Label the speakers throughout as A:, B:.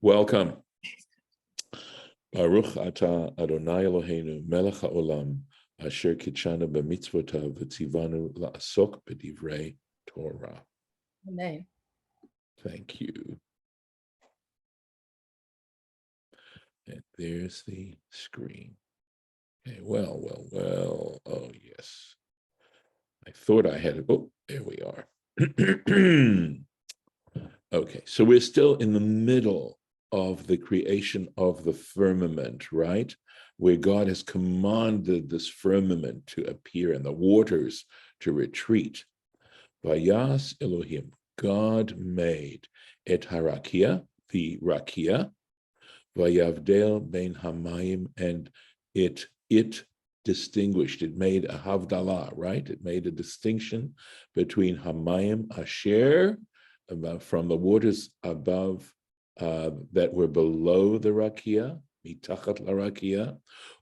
A: Welcome. Baruch atah Adonai Eloheinu melech haolam asher kitshanu b'mitzvotav v'tzivanu la'asok b'divrei Torah.
B: Amen.
A: Thank you. And there's the screen. Okay, well. Oh, yes. I thought I had it. Oh, there we are. Okay, so we're still in the middle of the creation of the firmament, right? Where God has commanded this firmament to appear and the waters to retreat. Vayas Elohim, God made et harakia, the rakia, vayavdel ben hamayim, and it distinguished, it made a havdalah, right? It made a distinction between hamayim asher, from the waters above that were below the rakia, mitachat la rakia,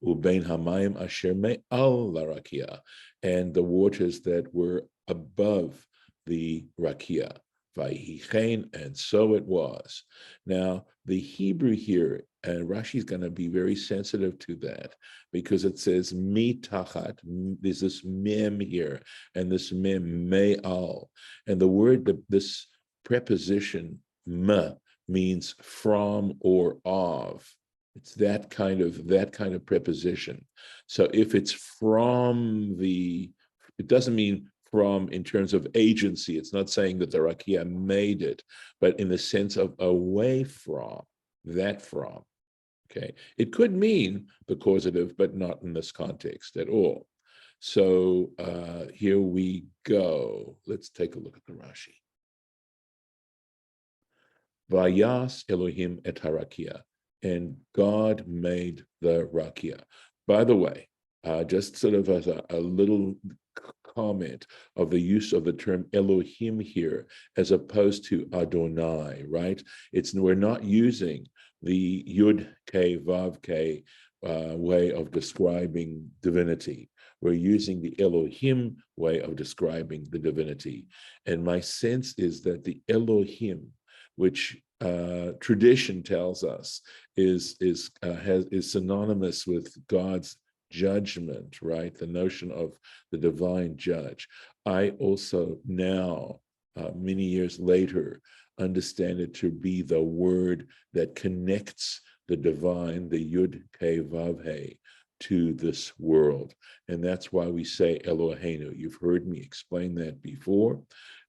A: ubein hamayim asher me'al la rakia, and the waters that were above the rakia. Vayichen, and so it was. Now, the Hebrew here, and Rashi is going to be very sensitive to that because it says mitachat. There's this mem here, and this mem me'al, and the word this preposition ma means from or of. It's that kind of preposition. So if it's from it doesn't mean from in terms of agency. It's not saying that the rakia made it, but in the sense of away from, that from. Okay, it could mean the causative, but not in this context at all. So here we go. Let's take a look at the Rashi. Vayas Elohim et harakia, and God made the rakia. By the way, just sort of as a little comment of the use of the term Elohim here, as opposed to Adonai, right? We're not using the Yud K Vav K way of describing divinity. We're using the Elohim way of describing the divinity. And my sense is that the Elohim, which tradition tells us is synonymous with God's judgment, right? The notion of the divine judge. I also now, many years later, understand it to be the word that connects the divine, the Yud Ke Vav He, to this world. And that's why we say Eloheinu. You've heard me explain that before,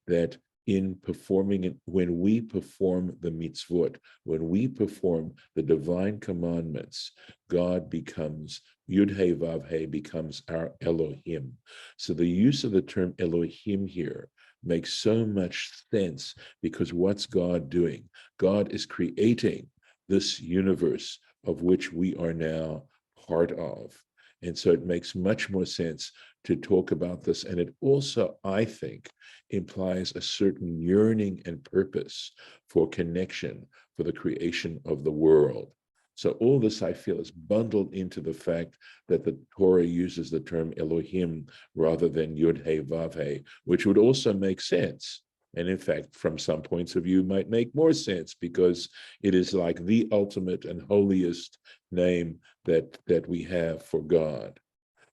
A: that in performing it, when we perform the mitzvot, when we perform the divine commandments, God becomes, Yud He Vav He becomes our Elohim. So the use of the term Elohim here makes so much sense, because what's God doing? God is creating this universe of which we are now part of. And so it makes much more sense to talk about this. And it also, I think, implies a certain yearning and purpose for connection, for the creation of the world. So all this, I feel, is bundled into the fact that the Torah uses the term Elohim rather than Yud He Vav He, which would also make sense. And in fact, from some points of view, might make more sense, because it is like the ultimate and holiest name that we have for God.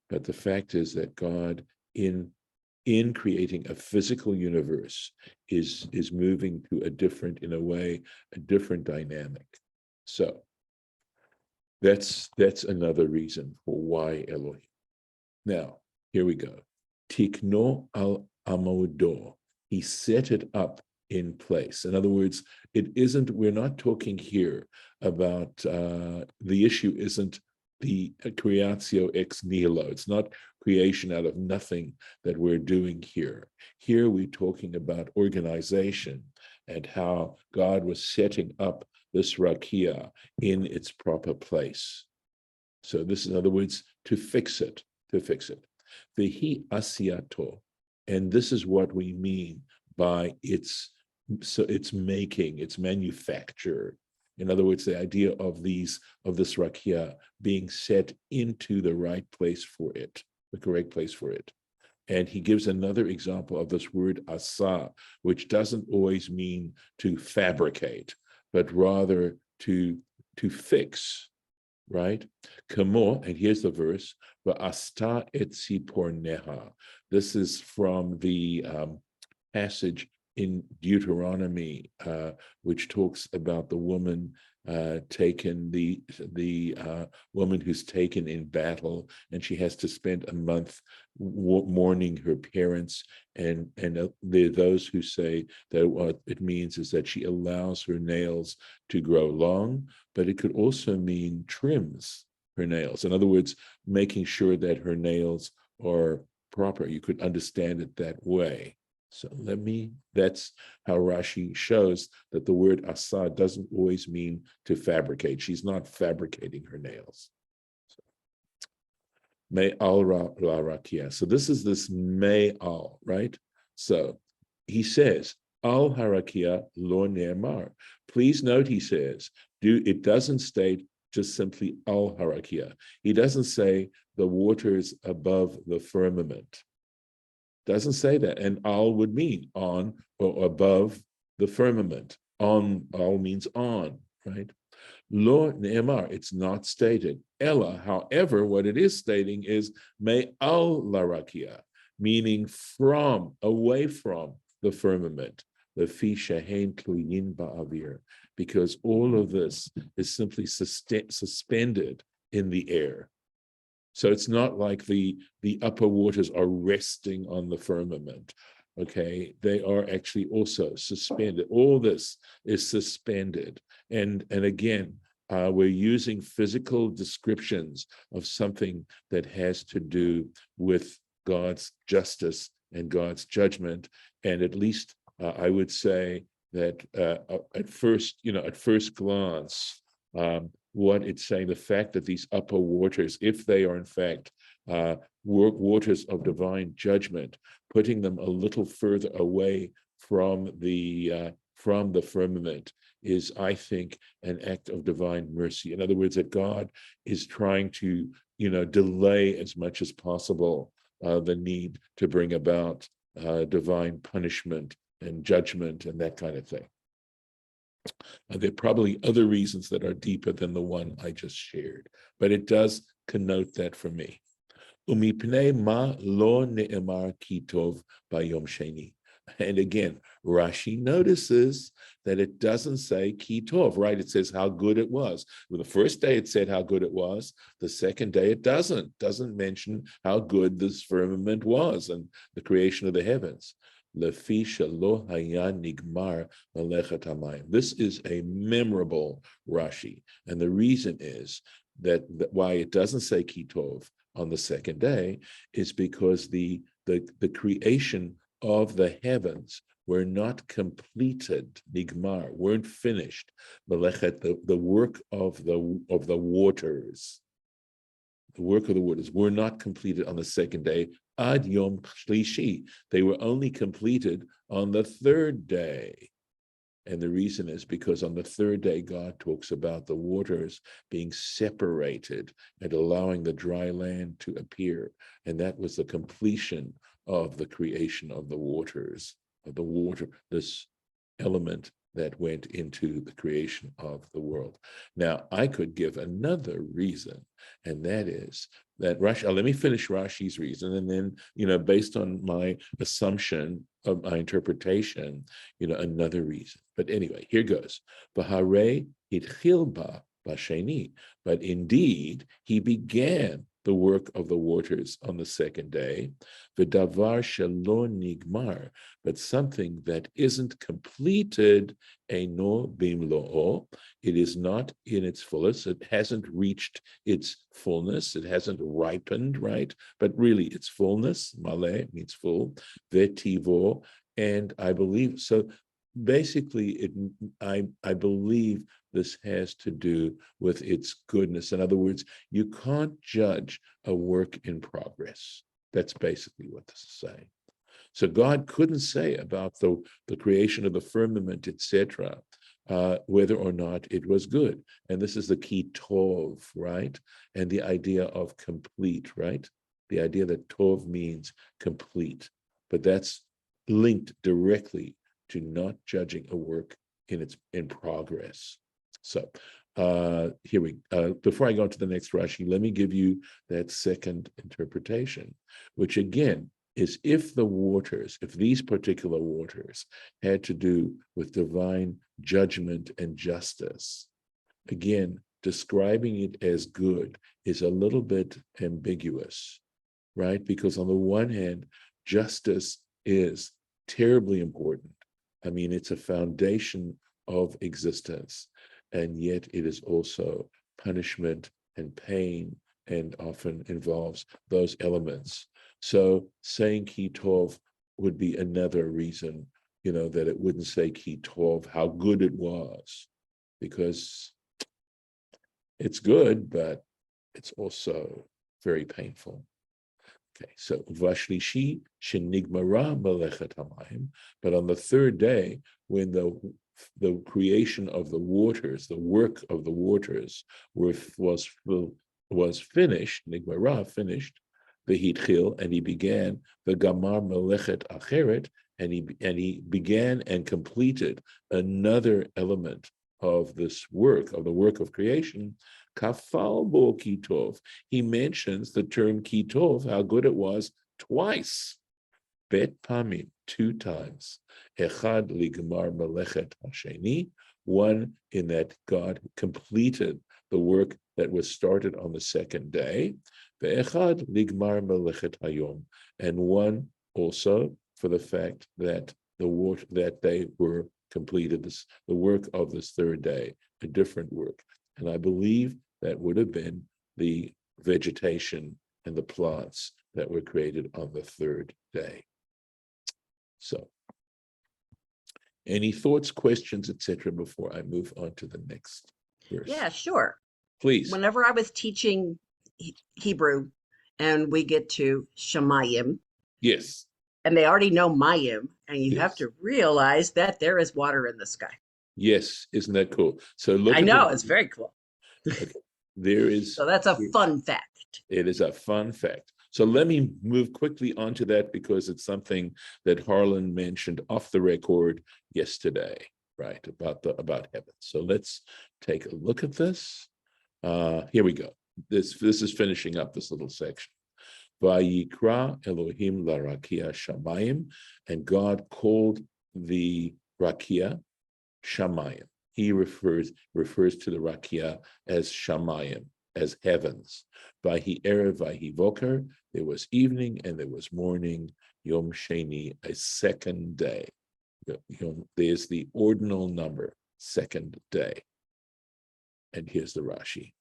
A: But the fact is that God, in creating a physical universe, is moving to a different dynamic. So that's another reason for why Elohim. Now, here we go. Tikno al amodo. He set it up in place. In other words, we're not talking here about, the issue isn't the creatio ex nihilo. It's not creation out of nothing that we're doing here. Here we're talking about organization and how God was setting up this rakia in its proper place. So this is, in other words, to fix it. Vehi asiato, and this is what we mean by its making, its manufacture. In other words, the idea of this rakia being set into the right place for it, the correct place for it. And he gives another example of this word asa, which doesn't always mean to fabricate, but rather to fix, right? Kamo, and here's the verse, Va'asta et tziporneha. This is from the passage in Deuteronomy, which talks about the woman taken, the woman who's taken in battle, and she has to spend a month mourning her parents. And there are those who say that what it means is that she allows her nails to grow long, but it could also mean trims her nails. In other words, making sure that her nails are proper. You could understand it that way. So that's how Rashi shows that the word asa doesn't always mean to fabricate. She's not fabricating her nails. May al la rakia. So this is this may al, right? So he says, al harakia lo ne'emar. Please note, he says, it doesn't state just simply al harakia. He doesn't say the waters above the firmament. Doesn't say that. And al would mean on or above the firmament. On, al means on, right? Lo ne'emar, it's not stated. Ella, however, what it is stating is me al larakia, meaning from, away from the firmament. Lefi shehein tluyin ba'avir, because all of this is simply suspended in the air. So it's not like the upper waters are resting on the firmament, okay? They are actually also suspended. All this is suspended. And again, we're using physical descriptions of something that has to do with God's justice and God's judgment. And at least I would say that at first glance, what it's saying, the fact that these upper waters, if they are in fact waters of divine judgment, putting them a little further away from the firmament is, I think, an act of divine mercy. In other words, that God is trying to, delay as much as possible the need to bring about divine punishment and judgment and that kind of thing. There are probably other reasons that are deeper than the one I just shared, but it does connote that for me. Umipnei ma lo ne'emar ki tov bayom sheni. And again, Rashi notices that it doesn't say ki tov, right? It says how good it was. Well, the first day it said how good it was. The second day it doesn't mention how good this firmament was and the creation of the heavens. This is a memorable Rashi, and the reason is that why it doesn't say kitov on the second day is because the creation of the heavens were not completed, nigmar, weren't finished. The work of the waters. The work of the waters were not completed on the second day, ad yom shlishi. They were only completed on the third day. And the reason is because on the third day, God talks about the waters being separated and allowing the dry land to appear. And that was the completion of the creation of the waters, of the water, this element that went into the creation of the world. Now, I could give another reason, and that is that Rashi, let me finish Rashi's reason, and then, based on my assumption of my interpretation, another reason. But anyway, here goes. V'harei hitchil ba b'sheni. But indeed, he began the work of the waters on the second day. V'davar shelo nigmar. But something that isn't completed, eino bimlo'o. It is not in its fullest. It hasn't reached its fullness. It hasn't ripened, right? But really, its fullness, maleh means full, vetivo, and I believe so. Basically, I believe this has to do with its goodness. In other words, you can't judge a work in progress. That's basically what this is saying. So God couldn't say about the creation of the firmament, etc., whether or not it was good. And this is the key tov, right? And the idea of complete, right? The idea that tov means complete, but that's linked directly to not judging a work in progress. So here before I go to the next Rashi, let me give you that second interpretation, which again is if these particular waters had to do with divine judgment and justice, again, describing it as good is a little bit ambiguous, right? Because on the one hand, justice is terribly important. I mean, it's a foundation of existence, and yet it is also punishment and pain, and often involves those elements. So saying ki tov would be another reason, that it wouldn't say ki tov, how good it was, because it's good, but it's also very painful. Okay, so Vashlishi Shenigmara Melechet Hamayim, but on the third day, when the creation of the waters, the work of the waters was finished, Nigmara finished, the Hitchil, and he began the Gamar Melechet Acheret, and he began and completed another element of this work, of the work of creation. Kafal bo kitov. He mentions the term kitov, how good it was, twice. Bet pamim, 2 times. Echad ligmar melechet hasheni, one in that God completed the work that was started on the second day. Ve'echad ligmar melechet hayom, and one also for the fact that that they were completed the work of this third day, a different work. And I believe that would have been the vegetation and the plants that were created on the third day. So, any thoughts, questions, etc., before I move on to the next verse?
B: Yeah, sure.
A: Please.
B: Whenever I was teaching Hebrew and we get to Shemayim,
A: yes,
B: and they already know Mayim, and you
A: yes,
B: have to realize that there is water in the sky.
A: Yes, isn't that cool? So look.
B: I know, it's very cool.
A: Okay. There is.
B: So that's a fun fact.
A: It is a fun fact. So let me move quickly onto that because it's something that Harlan mentioned off the record yesterday, right? About heaven. So let's take a look at this. Here we go. This is finishing up this little section. Vayikra Elohim la rakia shamayim, and God called the rakia shamayim. He refers to the rakia as shamayim, as heavens. Vahi erev, vahi voker, there was evening and there was morning. Yom Sheni, a second day. There's the ordinal number, second day. And here's the Rashi.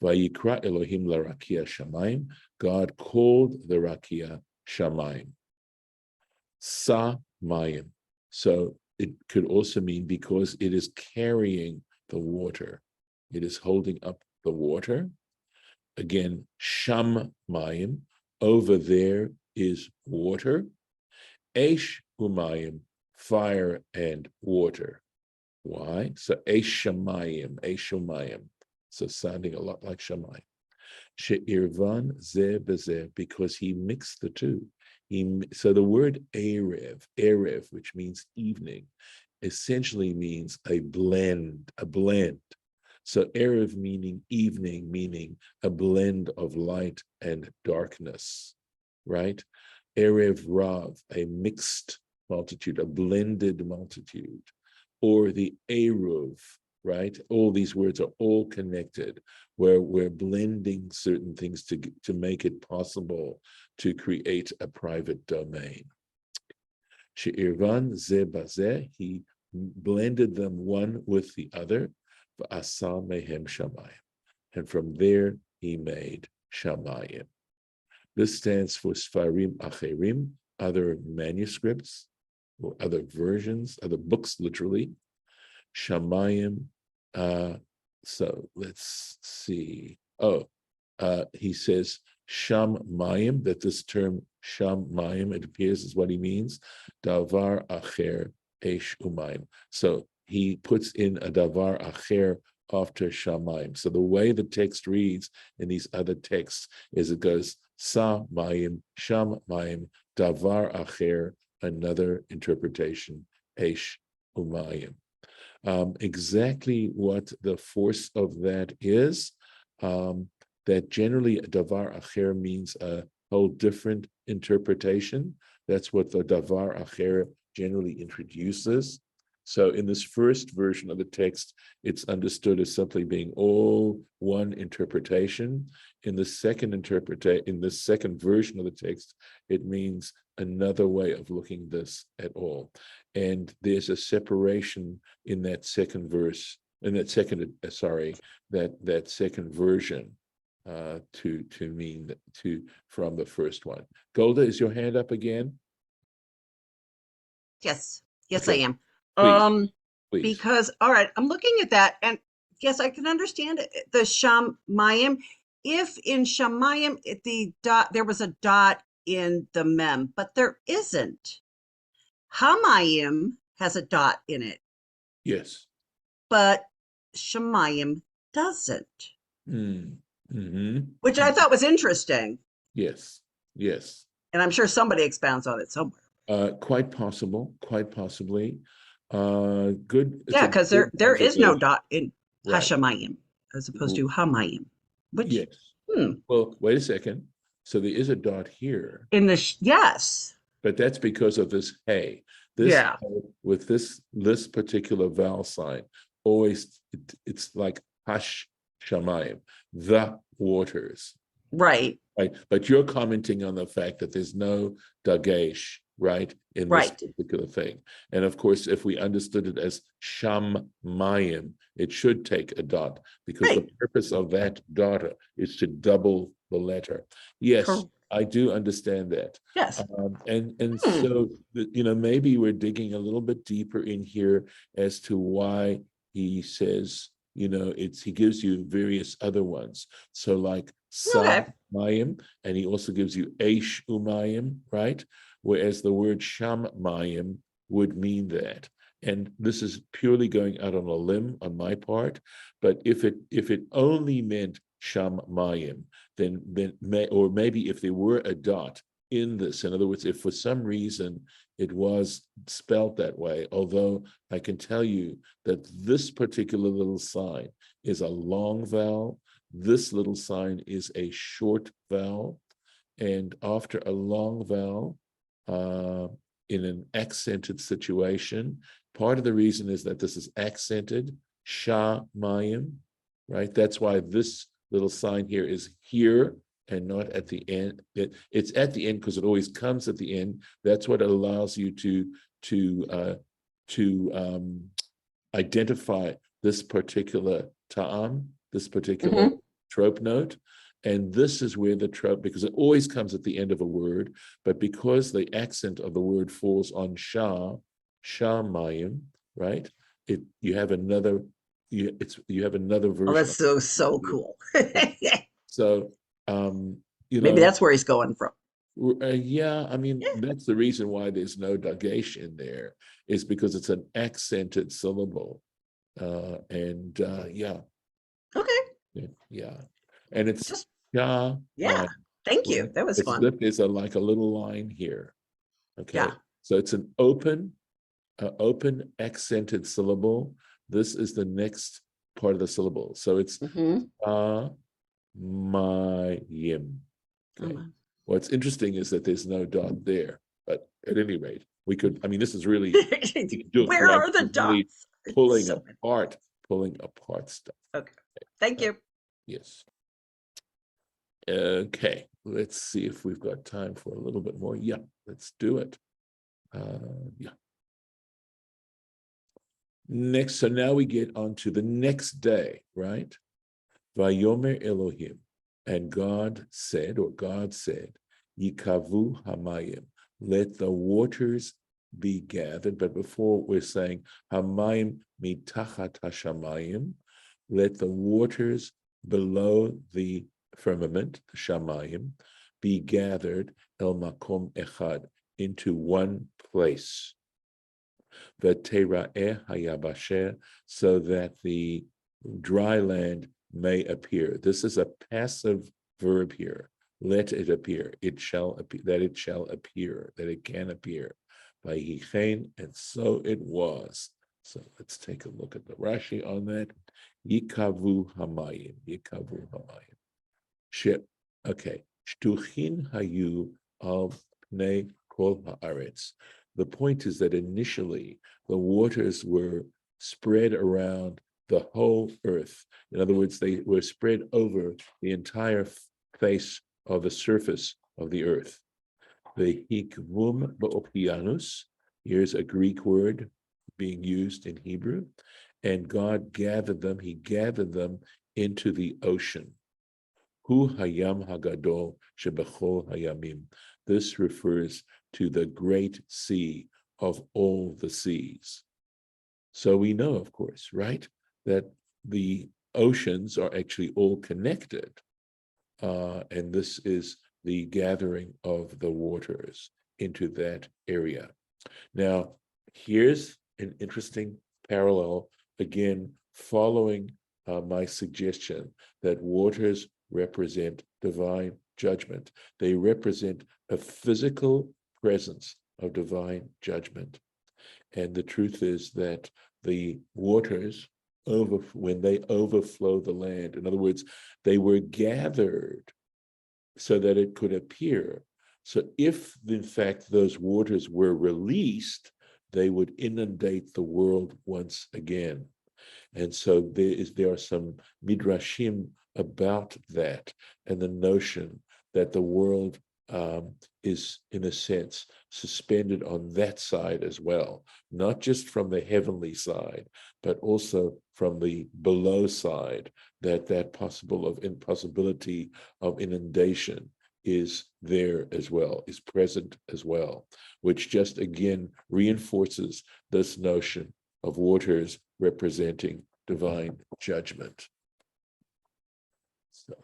A: Vayikra Elohim la rakia shamayim. God called the rakia shamayim. Sa mayim. So it could also mean because it is carrying the water. It is holding up the water. Again, sham mayim, over there is water. Eish umayim, fire and water. Why? So eish umayim. So sounding a lot like shamayim. She'irvan ze bezeh, because he mixed the two. So the word erev, which means evening, essentially means a blend. So erev meaning evening, meaning a blend of light and darkness, right? Erev Rav, a mixed multitude, a blended multitude, or the Eruv, right? All these words are all connected, where we're blending certain things to make it possible to create a private domain. She'irvan ze bazeh, he blended them one with the other, v'asa mehem shamayim, and from there he made shamayim. This stands for Sfarim Acherim, other manuscripts, or other versions, other books, literally. Shamayim. So let's see. He says Sham Mayim, that this term Sham Mayim, it appears is what he means. Davar Acher Eish Umayim. So he puts in a Davar Acher after Shamayim. So the way the text reads in these other texts is it goes Sa Mayim, Sham Mayim, Davar Acher, another interpretation, Eish Umayim. Exactly what the force of that is, that generally davar acher means a whole different interpretation. That's what the davar acher generally introduces. So in this first version of the text, it's understood as simply being all one interpretation. In the second version of the text, it means another way of looking this at all. And there's a separation in that second verse, in that second, that second version to mean from the first one. Golda, is your hand up again?
B: Yes, yes, I
A: Okay,
B: am.
A: please,
B: Um,
A: please.
B: because all right, I'm looking at that, and yes, I can understand it, the shamayim. If in shamayim the dot there was a dot in the mem, but there isn't. Hamayim has a dot in it,
A: Yes.
B: but shamayim doesn't, which I
A: Mm.
B: thought was interesting,
A: Yes, yes.
B: and I'm sure somebody expounds on it somewhere.
A: Quite possible, quite possibly. Good. It's
B: Yeah,
A: a
B: because
A: good
B: there is no
A: observation.
B: dot in
A: Right.
B: hashamayim as opposed to hamayim, which
A: Yes. Well, wait a second. So there is a dot here,
B: in the yes,
A: but that's because of this hey. This
B: yeah,
A: with this particular vowel sign, always it's like hash shamayim, the waters.
B: right,
A: Right. But you're commenting on the fact that there's no dagesh, right, in this
B: right,
A: particular thing. And of course, if we understood it as shamayim, it should take a dot because the
B: right,
A: purpose of that dot is to double the letter. Yes,
B: correct.
A: I do understand that.
B: Yes.
A: And
B: Hmm.
A: so, maybe we're digging a little bit deeper in here as to why he says, he gives you various other ones. So like Sa
B: Okay.
A: Mayim, and he also gives you Aish Umayim, right? Whereas the word Sham Mayim would mean that. And this is purely going out on a limb on my part. But if it only meant Sham Mayim, then or maybe if there were a dot in this, in other words, if for some reason it was spelt that way, although I can tell you that this particular little sign is a long vowel, this little sign is a short vowel, and after a long vowel, in an accented situation, part of the reason is that this is accented, sha mayim, right? That's why this little sign here is here and not at the end. It's at the end because it always comes at the end. That's what allows you to identify this particular ta'am, this particular
B: Hmm.
A: trope note. And this is where the trope, because it always comes at the end of a word, but because the accent of the word falls on shah mayim, right? You have another
B: Oh,
A: version
B: that's
A: of
B: so
A: it.
B: cool.
A: So um, you
B: Maybe
A: know,
B: that's where he's going from.
A: yeah, I mean,
B: Yeah.
A: that's the reason why there's no dagesh in there, is because it's an accented syllable. And yeah,
B: Okay.
A: yeah. And it's
B: Just
A: yeah,
B: yeah. Thank you.
A: right?
B: That was
A: It's
B: fun.
A: there's like a little line here.
B: Yeah.
A: Okay. So it's an open accented syllable. This is the next part of the syllable. So it's
B: Hmm.
A: my yim. Okay. What's interesting is that there's no dot there, but at any rate, I mean, this is really, we could do it
B: Where
A: like
B: are the
A: really
B: dots?
A: pulling
B: So
A: apart, pulling apart stuff.
B: okay. Thank
A: Uh,
B: you.
A: yes. Okay. Let's see if we've got time for a little bit more. Yeah, let's do it. Yeah. Next, so now we get on to the next day, right? Vayomer Elohim, and God said, Yikavu Hamayim, let the waters be gathered. But before we're saying Hamayim mitachat hashamayim, let the waters below the firmament, the shamayim, be gathered el makom echad, into one place. V'tera'eh hayabasher, so that the dry land may appear. This is a passive verb here. Let it appear. It shall appear. That it shall appear. That it can appear. Vayichen, and so it was. So let's take a look at the Rashi on that. Yikavu hamayim, yikavu hamayim. Ship, okay. Shtuchin hayu al pnei kol haaretz. The point is that initially the waters were spread around the whole earth. In other words, they were spread over the entire face of the surface of the earth. The hikvum ba'okianus, here's a Greek word being used in Hebrew, and God gathered them, he gathered them into the ocean. Hu hayam hagadol shebechol hayamim. This refers to the great sea of all the seas. So we know, of course, right, that the oceans are actually all connected. And this is the gathering of the waters into that area. Now, here's an interesting parallel, again, following my suggestion that waters represent divine judgment. They represent a physical presence of divine judgment. And the truth is that the waters, when they overflow the land, in other words, they were gathered so that it could appear. So if, in fact, those waters were released, they would inundate the world once again. And so there are some midrashim about that and the notion that the world is, in a sense, suspended on that side as well, not just from the heavenly side, but also from the below side, that possibility of inundation is there as well, is present as well, which just again reinforces this notion of waters representing divine judgment. So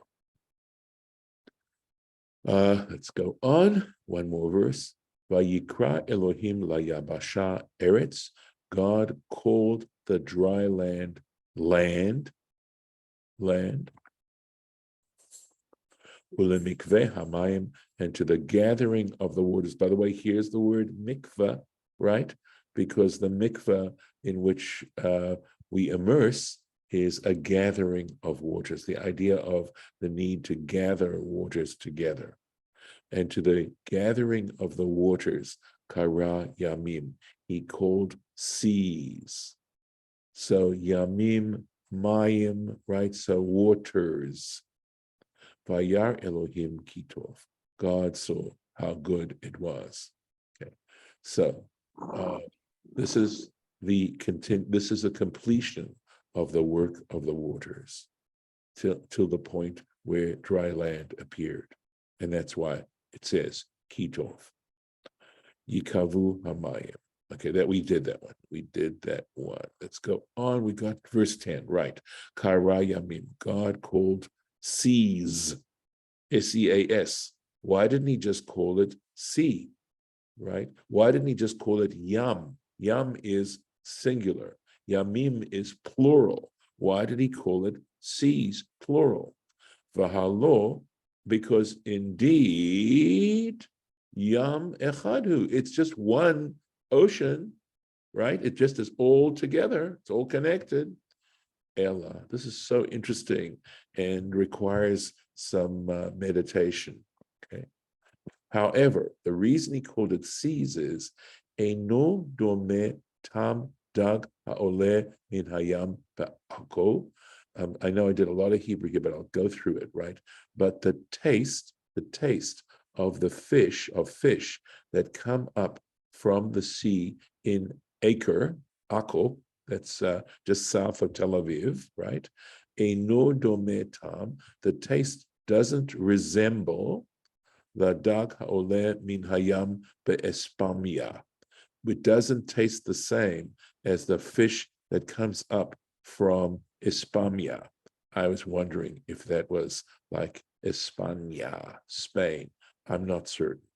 A: let's go on. One more verse. Vayikra Elohim layabasha eretz. God called the dry land, land. Ulemikveh hamayim, and to the gathering of the waters. By the way, here's the word mikveh, right? Because the mikveh in which we immerse is a gathering of waters, the idea of the need to gather waters together. And to the gathering of the waters, kara yamim, he called seas. So yamim, mayim, right? So waters. Vayar Elohim kitov. God saw how good it was. Okay, so this is a completion of the work of the waters till the point where dry land appeared, and that's why it says kitov. Yikavu hamayim. Okay, that we did that one. We did that one. Let's go on. We got verse 10, right? Kara yamim. God called seas, S-E-A-S. Why didn't he just call it sea, right? Why didn't he just call it yam? Yam is singular. Yamim is plural. Why did he call it seas, plural? V'halo, because indeed, yam echadu, it's just one ocean, right? It just is all together. It's all connected. Ella. This is so interesting and requires some meditation. Okay. However, the reason he called it seas is Eino dome tam dag haole min hayam ba'ako. I know I did a lot of Hebrew here, but I'll go through it, right? But the taste of the fish that come up from the sea in Acre, Akko, that's just south of Tel Aviv, right? Eino dome tam, the taste doesn't resemble the dag haole min hayam be'espamia. It doesn't taste the same as the fish that comes up from Espamia. I was wondering if that was like España, Spain. I'm not certain.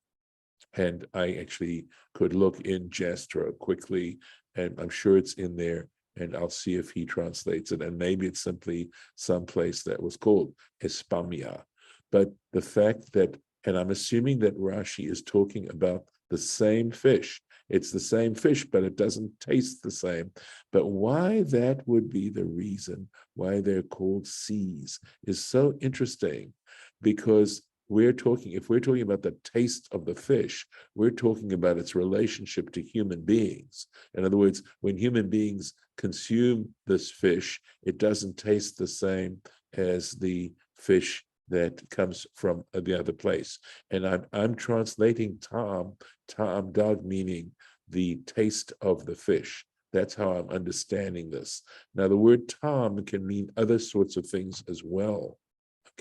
A: And I actually could look in Jastrow quickly, and I'm sure it's in there, and I'll see if he translates it. And maybe it's simply someplace that was called Espamia. But the fact that, and I'm assuming that Rashi is talking about the same fish, It's the same fish, but it doesn't taste the same. But why that would be the reason why they're called seas is so interesting, because if we're talking about the taste of the fish, we're talking about its relationship to human beings. In other words, when human beings consume this fish, it doesn't taste the same as the fish that comes from the other place. And I'm translating ta'am dag, meaning the taste of the fish. That's how I'm understanding this. Now, the word ta'am can mean other sorts of things as well.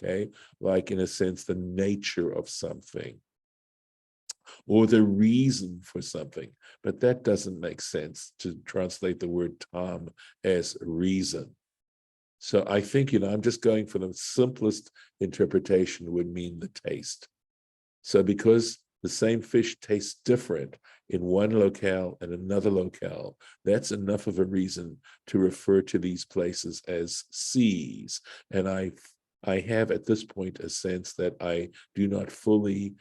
A: Okay, like in a sense, the nature of something or the reason for something. But that doesn't make sense to translate the word ta'am as reason. So I think, I'm just going for the simplest interpretation would mean the taste. So because the same fish tastes different in one locale and another locale, that's enough of a reason to refer to these places as seas. And I have at this point a sense that I do not fully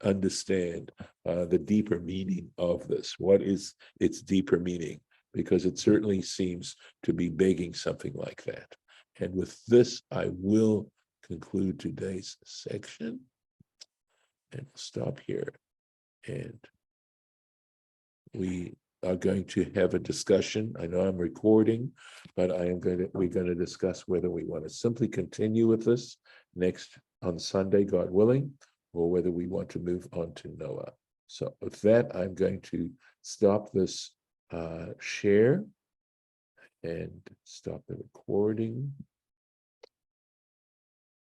A: understand the deeper meaning of this. What is its deeper meaning? Because it certainly seems to be begging something like that. And with this, I will conclude today's section and stop here. And we are going to have a discussion. I know I'm recording, but we're going to discuss whether we want to simply continue with this next on Sunday, God willing, or whether we want to move on to Noah. So with that, I'm going to stop this share and stop the recording.